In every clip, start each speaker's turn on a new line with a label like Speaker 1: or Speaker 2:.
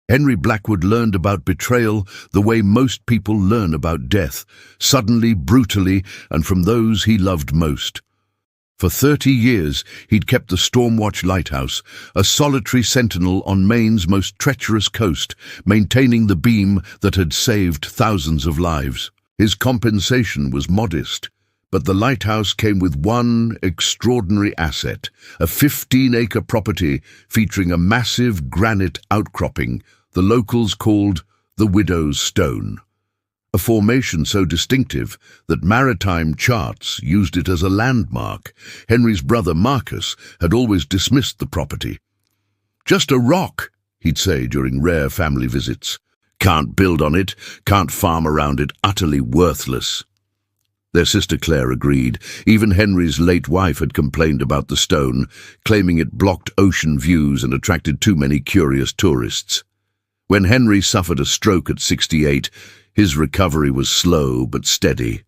Speaker 1: Henry Blackwood learned about betrayal the way most people learn about death, suddenly, brutally, and from those he loved most. For 30 years, he'd kept the Stormwatch Lighthouse, a solitary sentinel on Maine's most treacherous coast, maintaining the beam that had saved thousands of lives. His compensation was modest, but the lighthouse came with one extraordinary asset, a 15-acre property featuring a massive granite outcropping the locals called the Widow's Stone. A formation so distinctive that maritime charts used it as a landmark. Henry's brother Marcus had always dismissed the property. "Just a rock," he'd say during rare family visits. "Can't build on it, can't farm around it, utterly worthless." Their sister Claire agreed. Even Henry's late wife had complained about the stone, claiming it blocked ocean views and attracted too many curious tourists. When Henry suffered a stroke at 68, his recovery was slow but steady.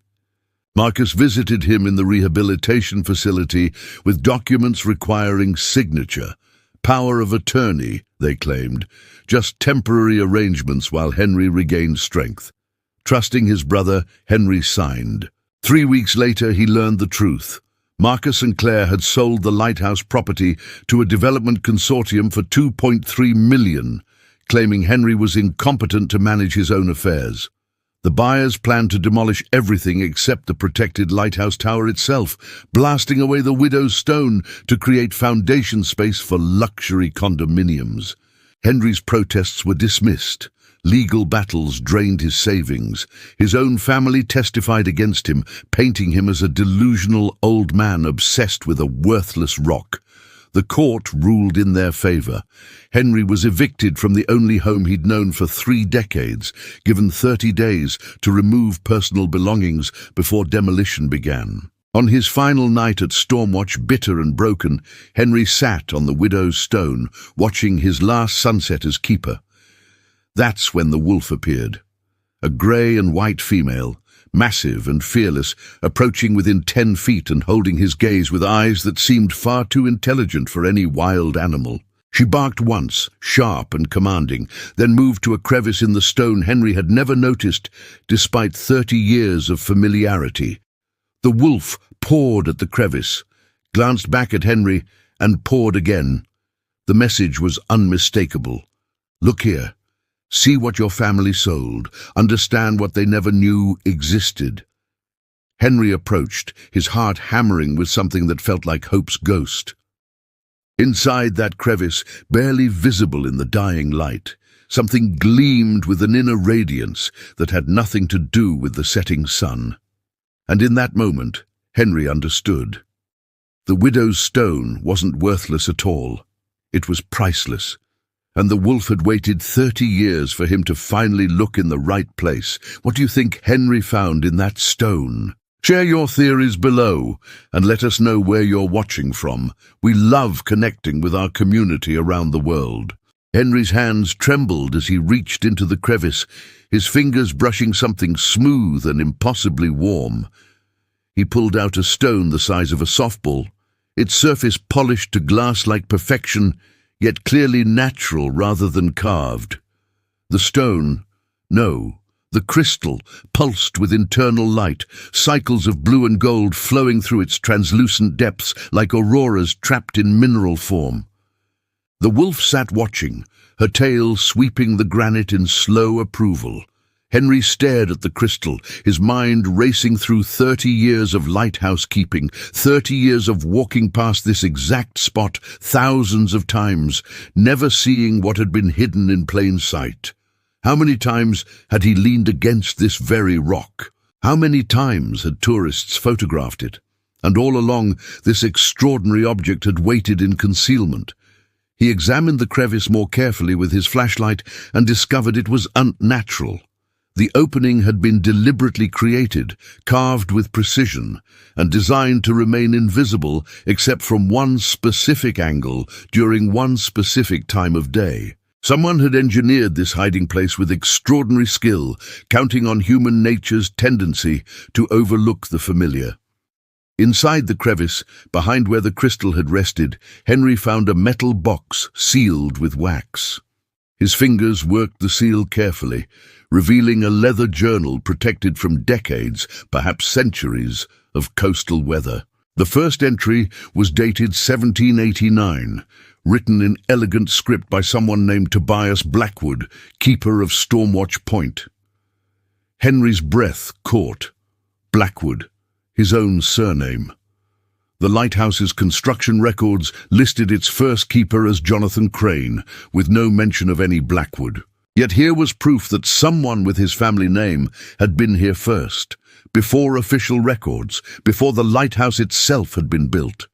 Speaker 1: Marcus visited him in the rehabilitation facility with documents requiring signature. Power of attorney, they claimed, just temporary arrangements while Henry regained strength. Trusting his brother, Henry signed. 3 weeks later, he learned the truth. Marcus and Claire had sold the lighthouse property to a development consortium for $2.3 million, claiming Henry was incompetent to manage his own affairs. The buyers planned to demolish everything except the protected lighthouse tower itself, blasting away the Widow's Stone to create foundation space for luxury condominiums. Henry's protests were dismissed. Legal battles drained his savings. His own family testified against him, painting him as a delusional old man obsessed with a worthless rock. The court ruled in their favor. Henry was evicted from the only home he'd known for 3 decades, given 30 days to remove personal belongings before demolition began. On his final night at Stormwatch, bitter and broken, Henry sat on the Widow's Stone, watching his last sunset as keeper. That's when the wolf appeared. A grey and white female, massive and fearless, approaching within 10 feet and holding his gaze with eyes that seemed far too intelligent for any wild animal. She barked once, sharp and commanding, then moved to a crevice in the stone Henry had never noticed, despite 30 years of familiarity. The wolf pawed at the crevice, glanced back at Henry, and pawed again. The message was unmistakable. "Look here. See what your family sold. Understand what they never knew existed." Henry approached, his heart hammering with something that felt like hope's ghost. Inside that crevice, barely visible in the dying light, something gleamed with an inner radiance that had nothing to do with the setting sun. And in that moment, Henry understood. The Widow's Stone wasn't worthless at all. It was priceless. And the wolf had waited 30 years for him to finally look in the right place. What do you think Henry found in that stone? Share your theories below and let us know where you're watching from. We love connecting with our community around the world. Henry's hands trembled as he reached into the crevice, his fingers brushing something smooth and impossibly warm. He pulled out a stone the size of a softball, its surface polished to glass-like perfection, yet clearly natural rather than carved. The stone, no, the crystal, pulsed with internal light, cycles of blue and gold flowing through its translucent depths like auroras trapped in mineral form. The wolf sat watching, her tail sweeping the granite in slow approval. Henry stared at the crystal, his mind racing through 30 years of lighthouse keeping, 30 years of walking past this exact spot thousands of times, never seeing what had been hidden in plain sight. How many times had he leaned against this very rock? How many times had tourists photographed it? And all along, this extraordinary object had waited in concealment. He examined the crevice more carefully with his flashlight and discovered it was unnatural. The opening had been deliberately created, carved with precision, and designed to remain invisible except from one specific angle during one specific time of day. Someone had engineered this hiding place with extraordinary skill, counting on human nature's tendency to overlook the familiar. Inside the crevice, behind where the crystal had rested, Henry found a metal box sealed with wax. His fingers worked the seal carefully, revealing a leather journal protected from decades, perhaps centuries, of coastal weather. The first entry was dated 1789, written in elegant script by someone named Tobias Blackwood, keeper of Stormwatch Point. Henry's breath caught. Blackwood, his own surname. The lighthouse's construction records listed its first keeper as Jonathan Crane, with no mention of any Blackwood. Yet here was proof that someone with his family name had been here first, before official records, before the lighthouse itself had been built.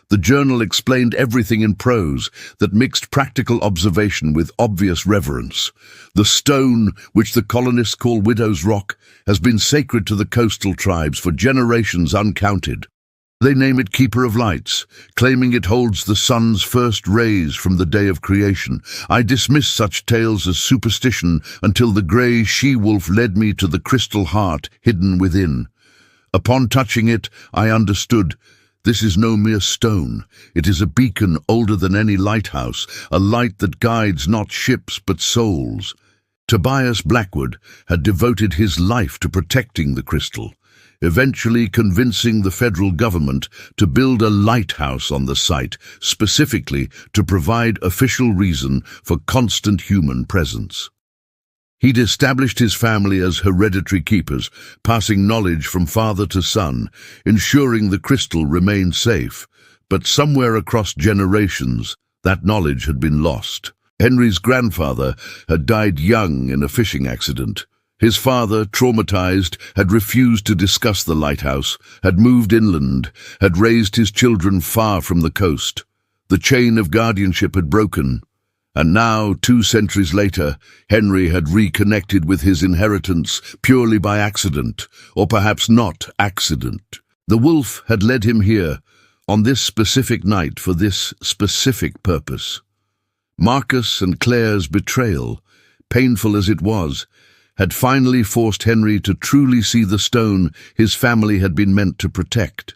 Speaker 1: The journal explained everything in prose that mixed practical observation with obvious reverence. The stone, which the colonists call Widow's Rock, has been sacred to the coastal tribes for generations uncounted. They name it Keeper of Lights, claiming it holds the sun's first rays from the day of creation. I dismissed such tales as superstition until the grey she-wolf led me to the crystal heart hidden within. Upon touching it, I understood. This is no mere stone. It is a beacon older than any lighthouse, a light that guides not ships but souls. Tobias Blackwood had devoted his life to protecting the crystal, eventually convincing the federal government to build a lighthouse on the site, specifically to provide official reason for constant human presence. He'd established his family as hereditary keepers, passing knowledge from father to son, ensuring the crystal remained safe. But somewhere across generations, that knowledge had been lost. Henry's grandfather had died young in a fishing accident. His father, traumatized, had refused to discuss the lighthouse, had moved inland, had raised his children far from the coast. The chain of guardianship had broken. And now, 2 centuries later, Henry had reconnected with his inheritance purely by accident, or perhaps not accident. The wolf had led him here, on this specific night for this specific purpose. Marcus and Claire's betrayal, painful as it was, had finally forced Henry to truly see the stone his family had been meant to protect.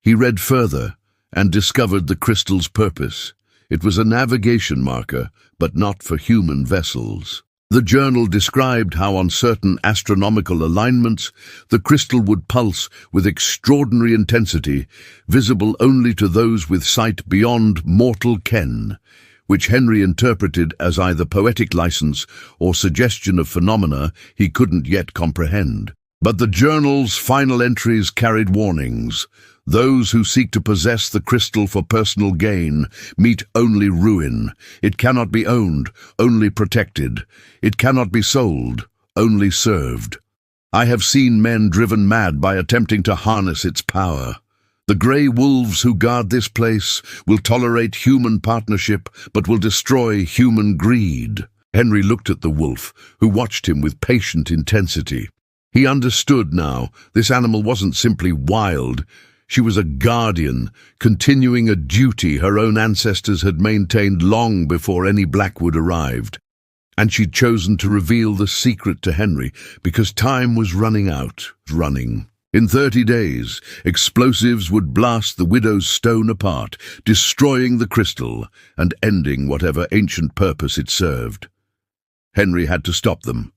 Speaker 1: He read further and discovered the crystal's purpose. It was a navigation marker, but not for human vessels. The journal described how on certain astronomical alignments the crystal would pulse with extraordinary intensity, visible only to those with sight beyond mortal ken, which Henry interpreted as either poetic license or suggestion of phenomena he couldn't yet comprehend. But the journal's final entries carried warnings. Those who seek to possess the crystal for personal gain meet only ruin. It cannot be owned, only protected. It cannot be sold, only served. I have seen men driven mad by attempting to harness its power. The grey wolves who guard this place will tolerate human partnership, but will destroy human greed. Henry looked at the wolf, who watched him with patient intensity. He understood now. This animal wasn't simply wild. She was a guardian, continuing a duty her own ancestors had maintained long before any Blackwood arrived. And she'd chosen to reveal the secret to Henry because time was running out. In 30 days, explosives would blast the widow's stone apart, destroying the crystal and ending whatever ancient purpose it served. Henry had to stop them.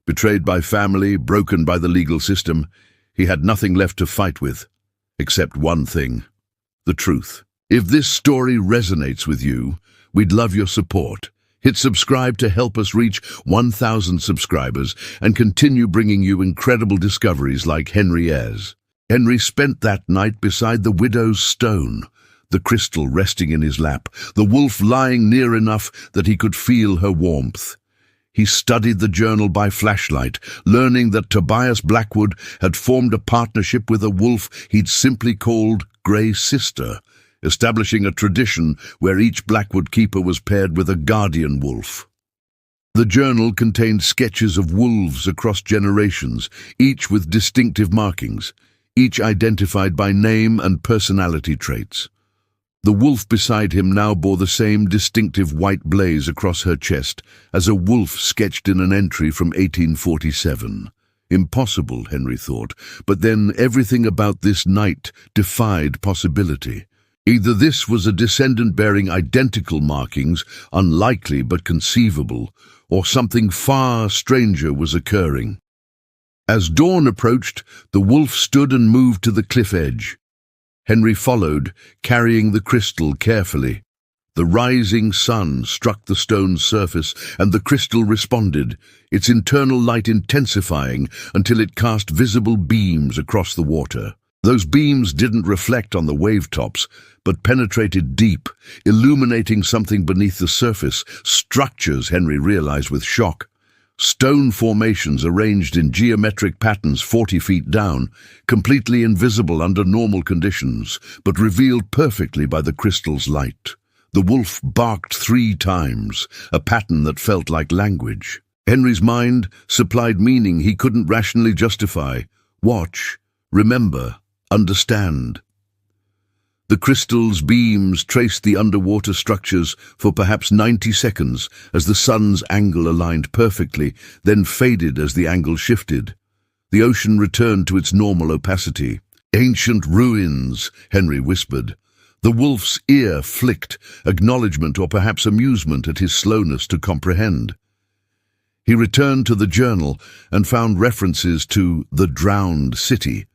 Speaker 1: Betrayed by family, broken by the legal system, he had nothing left to fight with, except one thing: the truth. If this story resonates with you, we'd love your support. Hit subscribe to help us reach 1,000 subscribers and continue bringing you incredible discoveries like Henry's. Henry spent that night beside the widow's stone, the crystal resting in his lap, the wolf lying near enough that he could feel her warmth. He studied the journal by flashlight, learning that Tobias Blackwood had formed a partnership with a wolf he'd simply called Grey Sister, establishing a tradition where each Blackwood keeper was paired with a guardian wolf. The journal contained sketches of wolves across generations, each with distinctive markings, each identified by name and personality traits. The wolf beside him now bore the same distinctive white blaze across her chest as a wolf sketched in an entry from 1847. Impossible, Henry thought, but then everything about this night defied possibility. Either this was a descendant bearing identical markings, unlikely but conceivable, or something far stranger was occurring. As dawn approached, the wolf stood and moved to the cliff edge. Henry followed, carrying the crystal carefully. The rising sun struck the stone's surface, and the crystal responded, its internal light intensifying until it cast visible beams across the water. Those beams didn't reflect on the wave tops, but penetrated deep, illuminating something beneath the surface, structures, Henry realized with shock. Stone formations arranged in geometric patterns 40 feet down, completely invisible under normal conditions, but revealed perfectly by the crystal's light. The wolf barked 3 times, a pattern that felt like language. Henry's mind supplied meaning he couldn't rationally justify. Watch, remember, understand. The crystal's beams traced the underwater structures for perhaps 90 seconds as the sun's angle aligned perfectly, then faded as the angle shifted. The ocean returned to its normal opacity. "Ancient ruins," Henry whispered. The wolf's ear flicked, acknowledgement or perhaps amusement at his slowness to comprehend. He returned to the journal and found references to the drowned city,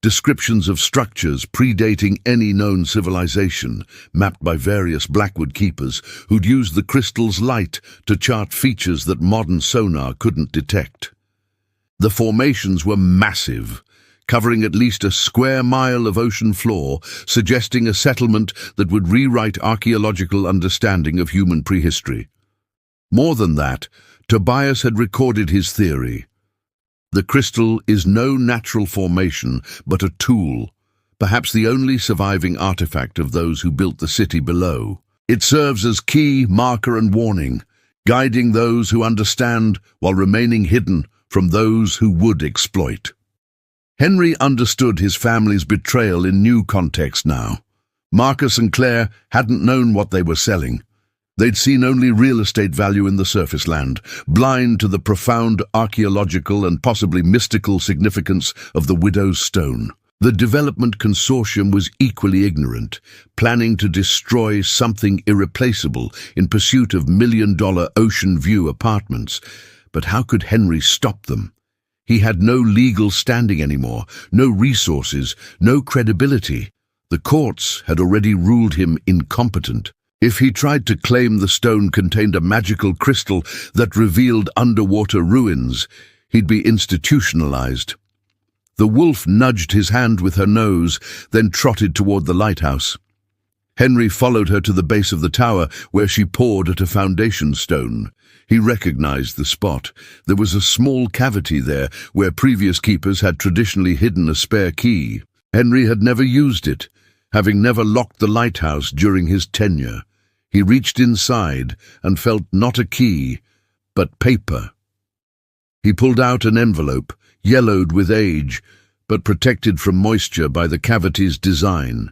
Speaker 1: descriptions of structures predating any known civilization, mapped by various Blackwood keepers who'd used the crystal's light to chart features that modern sonar couldn't detect. The formations were massive, covering at least a square mile of ocean floor, suggesting a settlement that would rewrite archaeological understanding of human prehistory. More than that, Tobias had recorded his theory. The crystal is no natural formation, but a tool, perhaps the only surviving artifact of those who built the city below. It serves as key, marker and warning, guiding those who understand while remaining hidden from those who would exploit. Henry understood his family's betrayal in new context now. Marcus and Claire hadn't known what they were selling. They'd seen only real estate value in the surface land, blind to the profound archaeological and possibly mystical significance of the Widow's Stone. The development consortium was equally ignorant, planning to destroy something irreplaceable in pursuit of million-dollar ocean view apartments. But how could Henry stop them? He had no legal standing anymore, no resources, no credibility. The courts had already ruled him incompetent. If he tried to claim the stone contained a magical crystal that revealed underwater ruins, he'd be institutionalized. The wolf nudged his hand with her nose, then trotted toward the lighthouse. Henry followed her to the base of the tower, where she pawed at a foundation stone. He recognized the spot. There was a small cavity there, where previous keepers had traditionally hidden a spare key. Henry had never used it, having never locked the lighthouse during his tenure. He reached inside and felt not a key, but paper. He pulled out an envelope, yellowed with age, but protected from moisture by the cavity's design.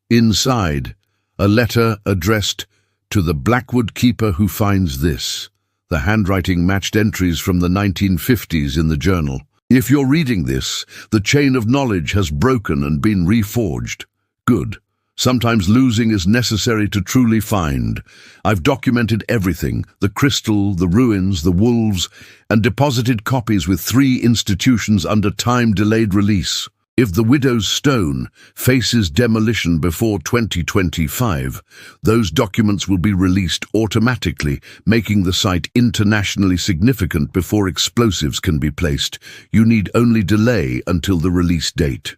Speaker 1: Inside, a letter addressed to the Blackwood keeper who finds this. The handwriting matched entries from the 1950s in the journal. If you're reading this, the chain of knowledge has broken and been reforged. Good. Sometimes losing is necessary to truly find. I've documented everything, the crystal, the ruins, the wolves, and deposited copies with 3 institutions under time-delayed release. If the Widow's Stone faces demolition before 2025, those documents will be released automatically, making the site internationally significant before explosives can be placed. You need only delay until the release date.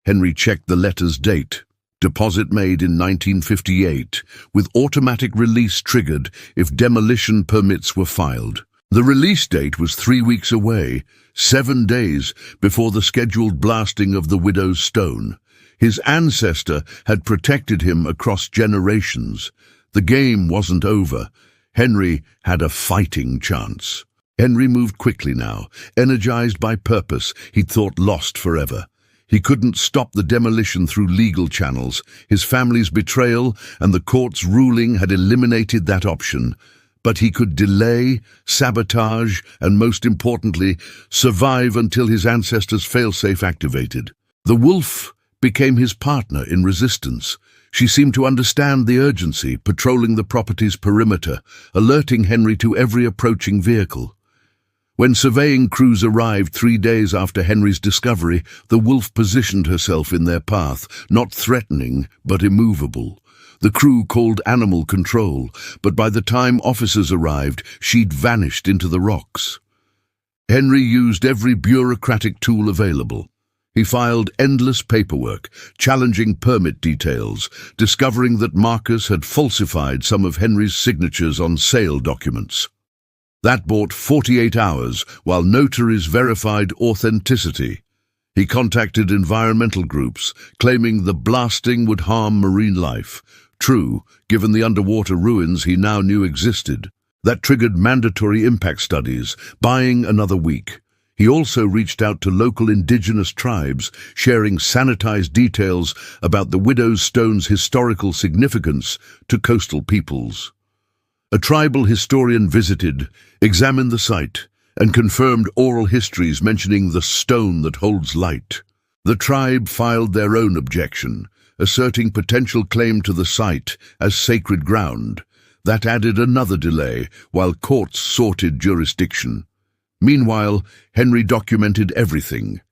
Speaker 1: Henry checked the letter's date. Deposit made in 1958, with automatic release triggered if demolition permits were filed. The release date was 3 weeks away, 7 days before the scheduled blasting of the Widow's Stone. His ancestor had protected him across generations. The game wasn't over. Henry had a fighting chance. Henry moved quickly now, energized by purpose he'd thought lost forever. He couldn't stop the demolition through legal channels. His family's betrayal and the court's ruling had eliminated that option. But he could delay, sabotage, and most importantly, survive until his ancestors' failsafe activated. The wolf became his partner in resistance. She seemed to understand the urgency, patrolling the property's perimeter, alerting Henry to every approaching vehicle. When surveying crews arrived 3 days after Henry's discovery, the wolf positioned herself in their path, not threatening, but immovable. The crew called animal control, but by the time officers arrived, she'd vanished into the rocks. Henry used every bureaucratic tool available. He filed endless paperwork, challenging permit details, discovering that Marcus had falsified some of Henry's signatures on sale documents. That bought 48 hours, while notaries verified authenticity. He contacted environmental groups, claiming the blasting would harm marine life. True, given the underwater ruins he now knew existed. That triggered mandatory impact studies, buying another week. He also reached out to local indigenous tribes, sharing sanitized details about the Widow's Stone's historical significance to coastal peoples. A tribal historian visited, examined the site, and confirmed oral histories mentioning the stone that holds light. The tribe filed their own objection, asserting potential claim to the site as sacred ground. That added another delay, while courts sorted jurisdiction. Meanwhile, Henry documented everything.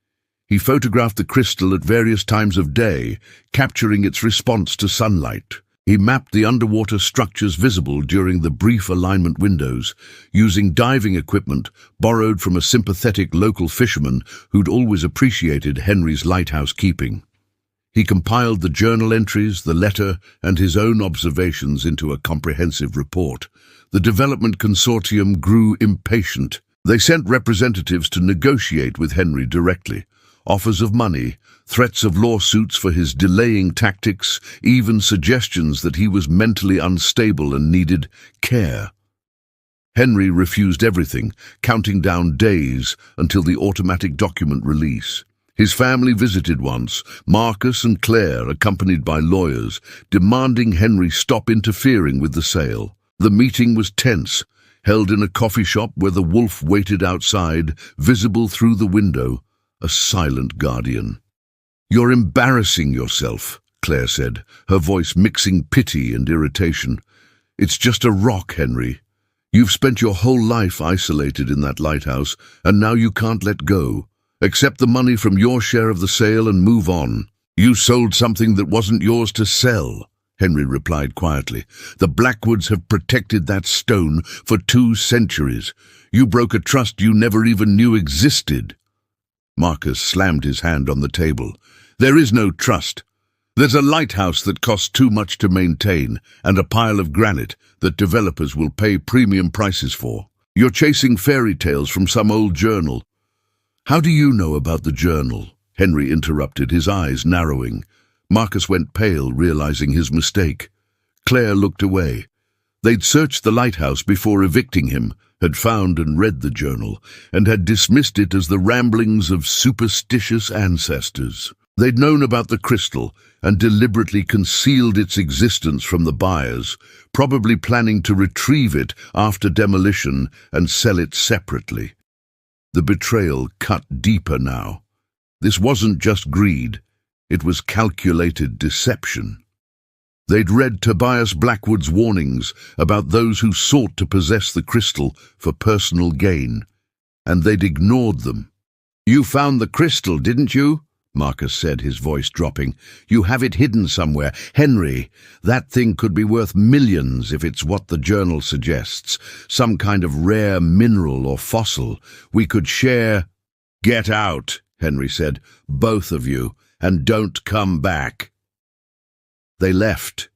Speaker 1: He photographed the crystal at various times of day, capturing its response to sunlight. He mapped the underwater structures visible during the brief alignment windows, using diving equipment borrowed from a sympathetic local fisherman who'd always appreciated Henry's lighthouse keeping. He compiled the journal entries, the letter, and his own observations into a comprehensive report. The development consortium grew impatient. They sent representatives to negotiate with Henry directly. Offers of money, threats of lawsuits for his delaying tactics, even suggestions that he was mentally unstable and needed care. Henry refused everything, counting down days until the automatic document release. His family visited once, Marcus and Claire, accompanied by lawyers, demanding Henry stop interfering with the sale. The meeting was tense, held in a coffee shop where the wolf waited outside, visible through the window, a silent guardian. "You're embarrassing yourself," Claire said, her voice mixing pity and irritation. "It's just a rock, Henry. You've spent your whole life isolated in that lighthouse, and now you can't let go. Accept the money from your share of the sale and move on." "You sold something that wasn't yours to sell," Henry replied quietly. "The Blackwoods have protected that stone for 2 centuries. You broke a trust you never even knew existed." Marcus slammed his hand on the table. "There is no trust. There's a lighthouse that costs too much to maintain, and a pile of granite that developers will pay premium prices for. You're chasing fairy tales from some old journal." "How do you know about the journal?" Henry interrupted, his eyes narrowing. Marcus went pale, realizing his mistake. Claire looked away. They'd searched the lighthouse before evicting him, had found and read the journal, and had dismissed it as the ramblings of superstitious ancestors. They'd known about the crystal and deliberately concealed its existence from the buyers, probably planning to retrieve it after demolition and sell it separately. The betrayal cut deeper now. This wasn't just greed, it was calculated deception. They'd read Tobias Blackwood's warnings about those who sought to possess the crystal for personal gain, and they'd ignored them. "You found the crystal, didn't you?" Marcus said, his voice dropping. "You have it hidden somewhere. Henry, that thing could be worth millions if it's what the journal suggests. Some kind of rare mineral or fossil. We could share—" "Get out," Henry said, "both of you, and don't come back." They left,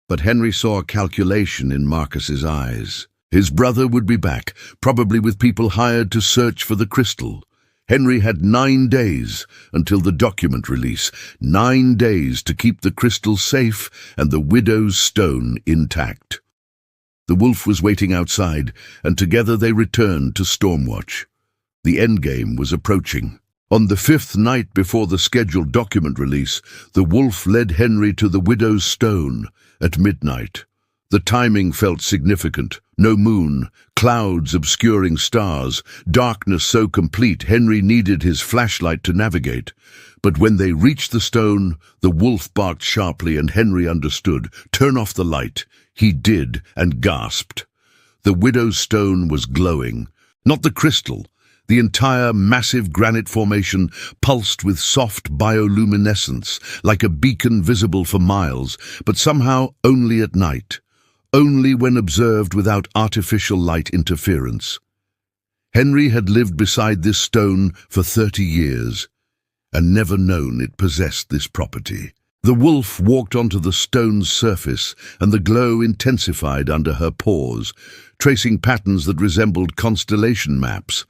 Speaker 1: but Henry saw a calculation in Marcus's eyes. His brother would be back, probably with people hired to search for the crystal. Henry had 9 days until the document release, 9 days to keep the crystal safe and the Widow's Stone intact. The wolf was waiting outside, and together they returned to Stormwatch. The endgame was approaching. On the 5th night before the scheduled document release, the wolf led Henry to the Widow's Stone at midnight. The timing felt significant. No moon, clouds obscuring stars, darkness so complete Henry needed his flashlight to navigate. But when they reached the stone, the wolf barked sharply and Henry understood. Turn off the light. He did, and gasped. The widow's stone was glowing. Not the crystal. The entire massive granite formation pulsed with soft bioluminescence, like a beacon visible for miles, but somehow only at night. Only when observed without artificial light interference. Henry had lived beside this stone for 30 years, and never known it possessed this property. The wolf walked onto the stone's surface, and the glow intensified under her paws, tracing patterns that resembled constellation maps.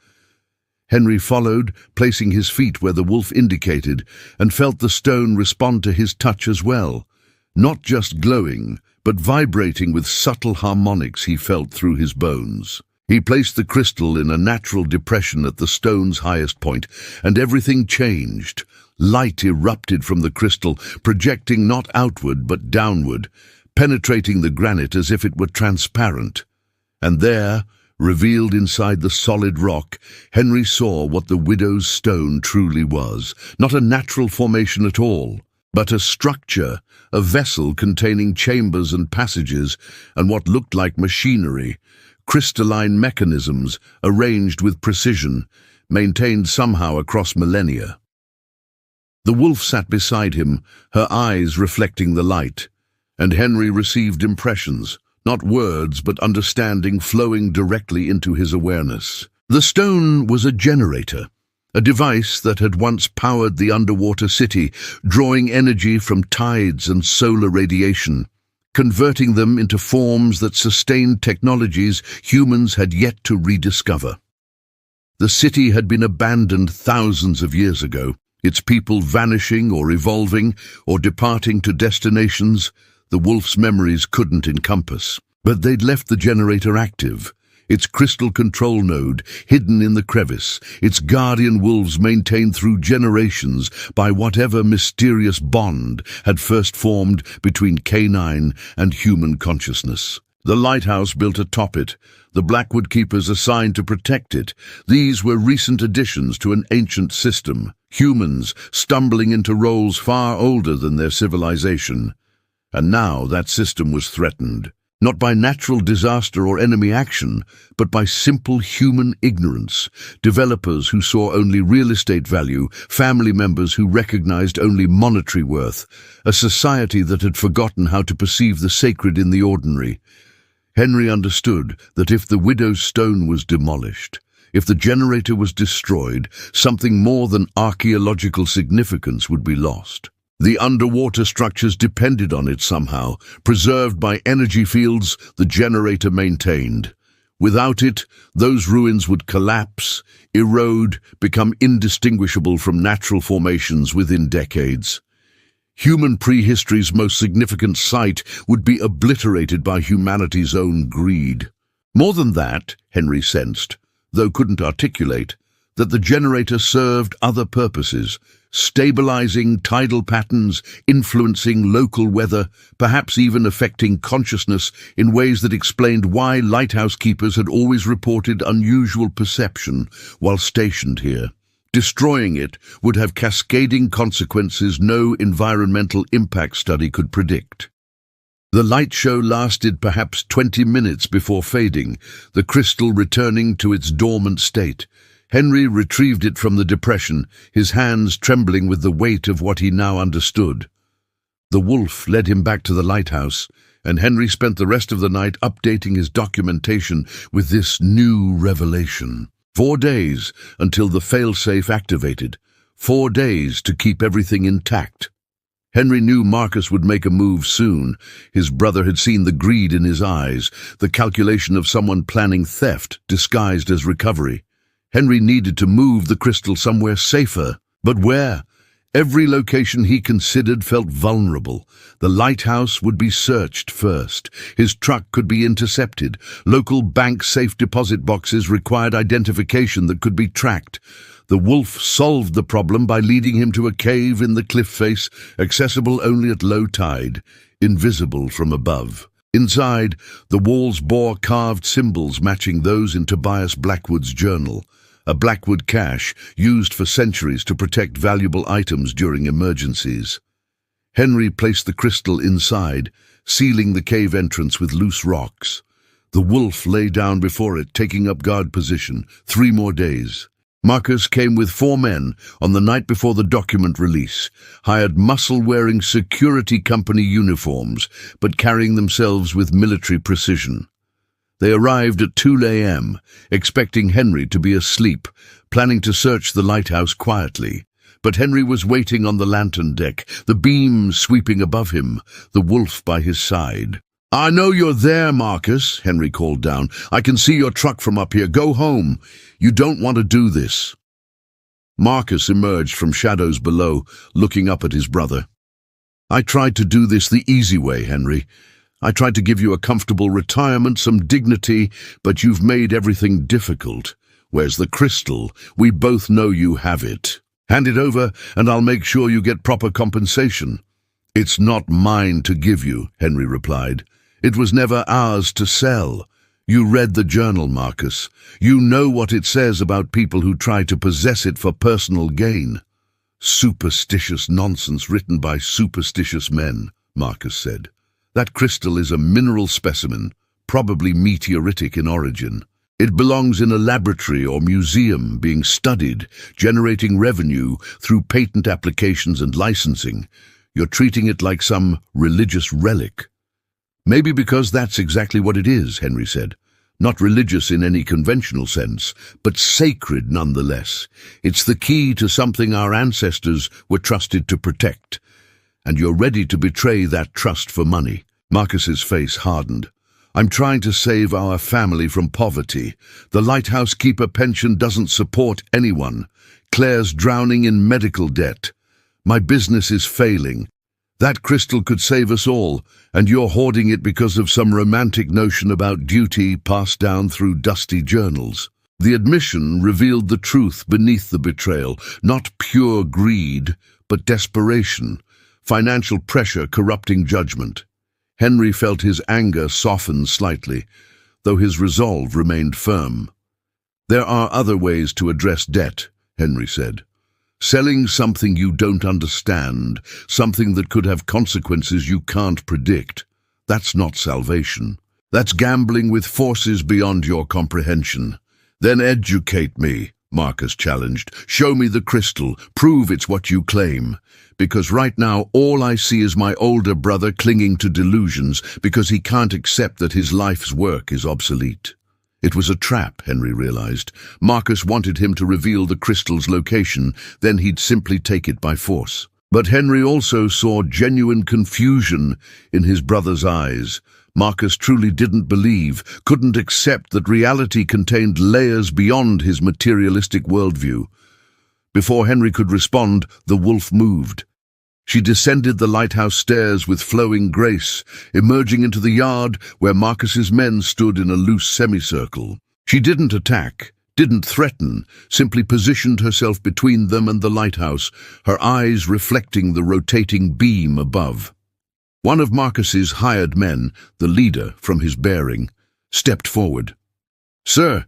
Speaker 1: Henry followed, placing his feet where the wolf indicated, and felt the stone respond to his touch as well. Not just glowing, but vibrating with subtle harmonics he felt through his bones. He placed the crystal in a natural depression at the stone's highest point, and everything changed. Light erupted from the crystal, projecting not outward but downward, penetrating the granite as if it were transparent. And there, revealed inside the solid rock, Henry saw what the widow's stone truly was. Not a natural formation at all, but a structure, a vessel containing chambers and passages, and what looked like machinery, crystalline mechanisms arranged with precision, maintained somehow across millennia. The wolf sat beside him, her eyes reflecting the light, and Henry received impressions, not words but understanding flowing directly into his awareness. The stone was a generator, a device that had once powered the underwater city, drawing energy from tides and solar radiation, converting them into forms that sustained technologies humans had yet to rediscover. The city had been abandoned thousands of years ago, its people vanishing or evolving or departing to destinations the wolf's memories couldn't encompass. But they'd left the generator active, its crystal control node hidden in the crevice, its guardian wolves maintained through generations by whatever mysterious bond had first formed between canine and human consciousness. The lighthouse built atop it, the Blackwood keepers assigned to protect it. These were recent additions to an ancient system, humans stumbling into roles far older than their civilization. And now that system was threatened, not by natural disaster or enemy action, but by simple human ignorance. Developers who saw only real estate value, family members who recognized only monetary worth, a society that had forgotten how to perceive the sacred in the ordinary. Henry understood that if the widow's stone was demolished, if the generator was destroyed, something more than archaeological significance would be lost. The underwater structures depended on it somehow, preserved by energy fields the generator maintained. Without it, those ruins would collapse, erode, become indistinguishable from natural formations within decades. Human prehistory's most significant site would be obliterated by humanity's own greed. More than that, Henry sensed, though couldn't articulate, that the generator served other purposes, stabilizing tidal patterns, influencing local weather, perhaps even affecting consciousness in ways that explained why lighthouse keepers had always reported unusual perception while stationed here. Destroying it would have cascading consequences no environmental impact study could predict. The light show lasted perhaps 20 minutes before fading, the crystal returning to its dormant state. Henry retrieved it from the depression, his hands trembling with the weight of what he now understood. The wolf led him back to the lighthouse, and Henry spent the rest of the night updating his documentation with this new revelation. 4 days until the failsafe activated. 4 days to keep everything intact. Henry knew Marcus would make a move soon. His brother had seen the greed in his eyes, the calculation of someone planning theft disguised as recovery. Henry needed to move the crystal somewhere safer. But where? Every location he considered felt vulnerable. The lighthouse would be searched first. His truck could be intercepted. Local bank safe deposit boxes required identification that could be tracked. The wolf solved the problem by leading him to a cave in the cliff face, accessible only at low tide, invisible from above. Inside, the walls bore carved symbols matching those in Tobias Blackwood's journal, a Blackwood cache used for centuries to protect valuable items during emergencies. Henry placed the crystal inside, sealing the cave entrance with loose rocks. The wolf lay down before it, taking up guard position. 3 more days. Marcus came with 4 men on the night before the document release, hired muscle-wearing security company uniforms, but carrying themselves with military precision. They arrived at 2 a.m., expecting Henry to be asleep, planning to search the lighthouse quietly. But Henry was waiting on the lantern deck, the beam sweeping above him, the wolf by his side. "I know you're there, Marcus," Henry called down. "I can see your truck from up here. Go home. You don't want to do this." Marcus emerged from shadows below, looking up at his brother. "I tried to do this the easy way, Henry. I tried to give you a comfortable retirement, some dignity, but you've made everything difficult. Where's the crystal? We both know you have it. Hand it over, and I'll make sure you get proper compensation." "It's not mine to give you," Henry replied. "It was never ours to sell. You read the journal, Marcus. You know what it says about people who try to possess it for personal gain." "Superstitious nonsense written by superstitious men," Marcus said. "That crystal is a mineral specimen, probably meteoritic in origin. It belongs in a laboratory or museum, being studied, generating revenue through patent applications and licensing. You're treating it like some religious relic." "Maybe because that's exactly what it is," Henry said. "Not religious in any conventional sense, but sacred nonetheless. It's the key to something our ancestors were trusted to protect. And you're ready to betray that trust for money." Marcus's face hardened. "I'm trying to save our family from poverty. The lighthouse keeper pension doesn't support anyone. Claire's drowning in medical debt. My business is failing. That crystal could save us all, and you're hoarding it because of some romantic notion about duty passed down through dusty journals." The admission revealed the truth beneath the betrayal, not pure greed, but desperation, financial pressure corrupting judgment. Henry felt his anger soften slightly, though his resolve remained firm. "There are other ways to address debt," Henry said. "Selling something you don't understand, something that could have consequences you can't predict, that's not salvation. That's gambling with forces beyond your comprehension." "Then educate me," Marcus challenged. "Show me the crystal. Prove it's what you claim. Because right now all I see is my older brother clinging to delusions because he can't accept that his life's work is obsolete." It was a trap, Henry realized. Marcus wanted him to reveal the crystal's location, then he'd simply take it by force. But Henry also saw genuine confusion in his brother's eyes. Marcus truly didn't believe, couldn't accept that reality contained layers beyond his materialistic worldview. Before Henry could respond, the wolf moved. She descended the lighthouse stairs with flowing grace, emerging into the yard where Marcus's men stood in a loose semicircle. She didn't attack, didn't threaten, simply positioned herself between them and the lighthouse, her eyes reflecting the rotating beam above. One of Marcus's hired men, the leader from his bearing, stepped forward. "Sir,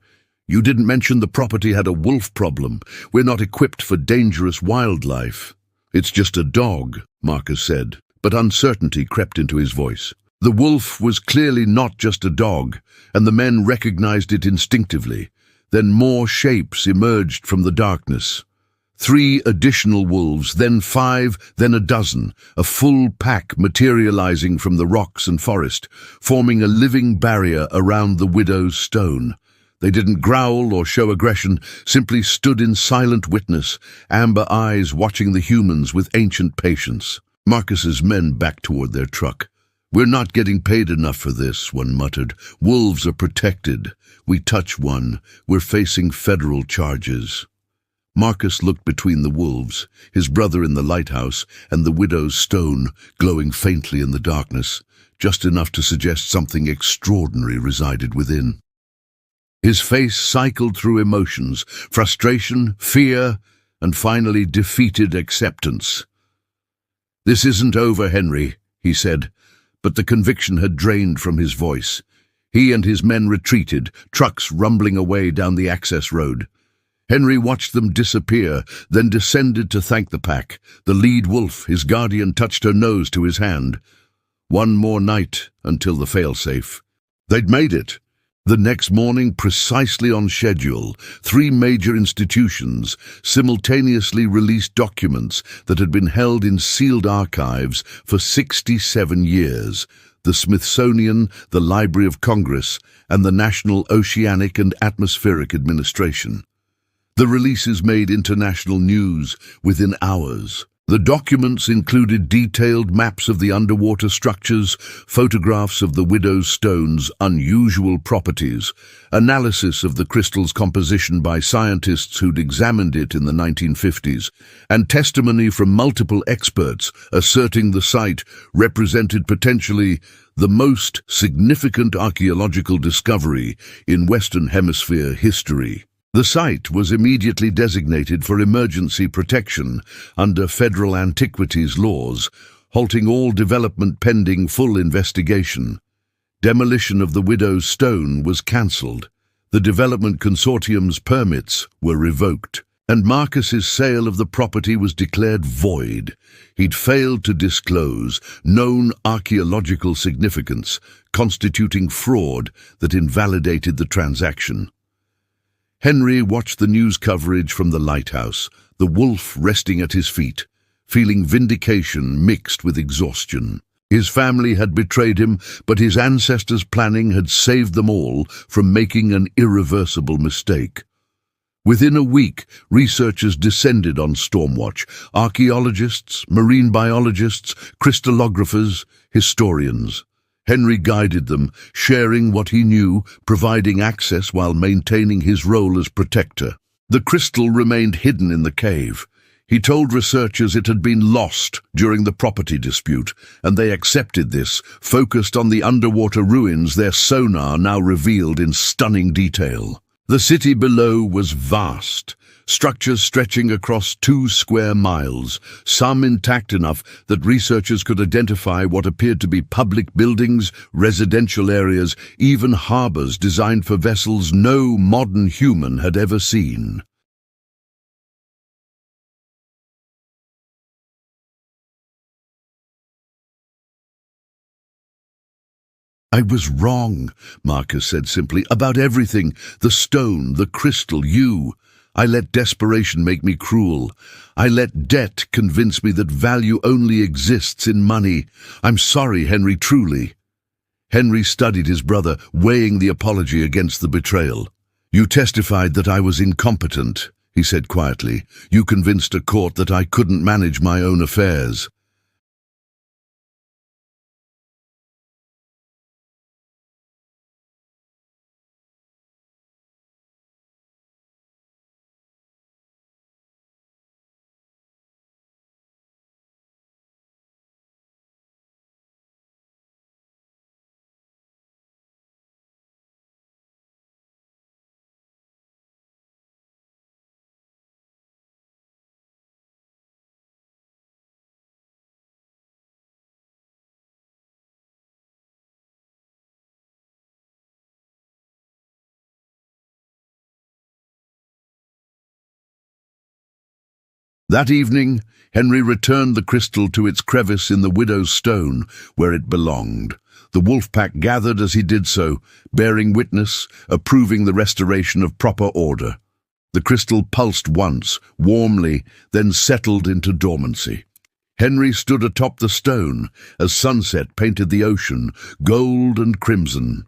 Speaker 1: you didn't mention the property had a wolf problem. We're not equipped for dangerous wildlife." "It's just a dog," Marcus said, but uncertainty crept into his voice. The wolf was clearly not just a dog, and the men recognized it instinctively. Then more shapes emerged from the darkness. 3 additional wolves, then 5, then a dozen, a full pack materializing from the rocks and forest, forming a living barrier around the widow's stone. They didn't growl or show aggression, simply stood in silent witness, amber eyes watching the humans with ancient patience. Marcus's men backed toward their truck. "We're not getting paid enough for this," one muttered. "Wolves are protected. We touch one, we're facing federal charges." Marcus looked between the wolves, his brother in the lighthouse, and the widow's stone glowing faintly in the darkness, just enough to suggest something extraordinary resided within. His face cycled through emotions, frustration, fear, and finally defeated acceptance. "This isn't over, Henry," he said, but the conviction had drained from his voice. He and his men retreated, trucks rumbling away down the access road. Henry watched them disappear, then descended to thank the pack. The lead wolf, his guardian, touched her nose to his hand. One more night until the failsafe. They'd made it. The next morning, precisely on schedule, 3 major institutions simultaneously released documents that had been held in sealed archives for 67 years. The Smithsonian, the Library of Congress, and the National Oceanic and Atmospheric Administration. The releases made international news within hours. The documents included detailed maps of the underwater structures, photographs of the widow's stone's unusual properties, analysis of the crystal's composition by scientists who'd examined it in the 1950s, and testimony from multiple experts asserting the site represented potentially the most significant archaeological discovery in Western Hemisphere history. The site was immediately designated for emergency protection under federal antiquities laws, halting all development pending full investigation. Demolition of the widow's stone was cancelled. The development consortium's permits were revoked, and Marcus's sale of the property was declared void. He'd failed to disclose known archaeological significance, constituting fraud that invalidated the transaction. Henry watched the news coverage from the lighthouse, the wolf resting at his feet, feeling vindication mixed with exhaustion. His family had betrayed him, but his ancestors' planning had saved them all from making an irreversible mistake. Within a week, researchers descended on Stormwatch: archaeologists, marine biologists, crystallographers, historians. Henry guided them, sharing what he knew, providing access while maintaining his role as protector. The crystal remained hidden in the cave. He told researchers it had been lost during the property dispute, and they accepted this, focused on the underwater ruins their sonar now revealed in stunning detail. The city below was vast, structures stretching across 2 square miles, some intact enough that researchers could identify what appeared to be public buildings, residential areas, even harbors designed for vessels no modern human had ever seen. "I was wrong," Marcus said simply, "about everything. The stone, the crystal, you. I let desperation make me cruel. I let debt convince me that value only exists in money. I'm sorry, Henry, truly." Henry studied his brother, weighing the apology against the betrayal. "You testified that I was incompetent," he said quietly. "You convinced a court that I couldn't manage my own affairs." That evening, Henry returned the crystal to its crevice in the widow's stone, where it belonged. The wolf pack gathered as he did so, bearing witness, approving the restoration of proper order. The crystal pulsed once, warmly, then settled into dormancy. Henry stood atop the stone as sunset painted the ocean, gold and crimson.